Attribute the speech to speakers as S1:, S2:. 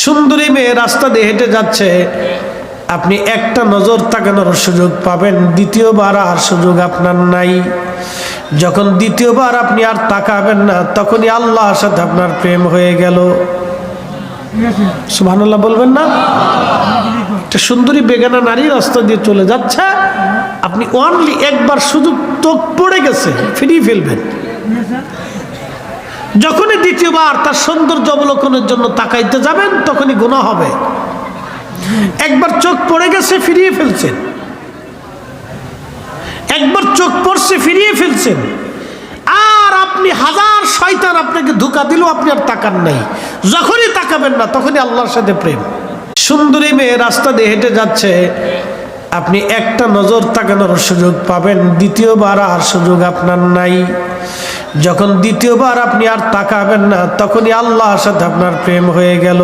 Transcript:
S1: সুন্দরী মেয়ে রাস্তা দিয়ে হেঁটে যাচ্ছে, আপনি একটা নজর তাকানোর সুযোগ পাবেন, দ্বিতীয়বার আর সুযোগ আপনার নাই। যখন দ্বিতীয়বার আপনি আর তাকাবেন না, তখনই আল্লাহর সাথে আপনার প্রেম হয়ে গেল। সুবহানাল্লাহ বলবেন না? একটা সুন্দরী বেগানা নারী রাস্তা দিয়ে চলে যাচ্ছে, আপনি অনলি একবার সুযোগ চোখ পড়ে গেছে, ফিরিয়ে ফেলবেন। যখনই দ্বিতীয়বার তার সৌন্দর্য অবলোকনের জন্য তাকাইতে যাবেন, তখনই গুনাহ হবে। একবার চোখ পড়ে গেছে, ফিরিয়ে ফেলছেন। একবার চোখ পড়ছে, ফিরিয়ে ফেলছেন। আর আপনি হাজার শয়তান আপনাকে ধোঁকা দিলেও আপনি আর তাকান নাই। যখনই তাকাবেন না, তখনই আল্লাহর সাথে প্রেম। সুন্দরী মেয়ে রাস্তা দিয়ে হেঁটে যাচ্ছে, আপনি একটা নজর তাকানোর সুযোগ পাবেন, দ্বিতীয়বার আর সুযোগ আপনার নাই। যখন দ্বিতীয়বার আপনি আর তাকাবেন না, তখনই আল্লাহর সাথে আপনার প্রেম হয়ে গেল।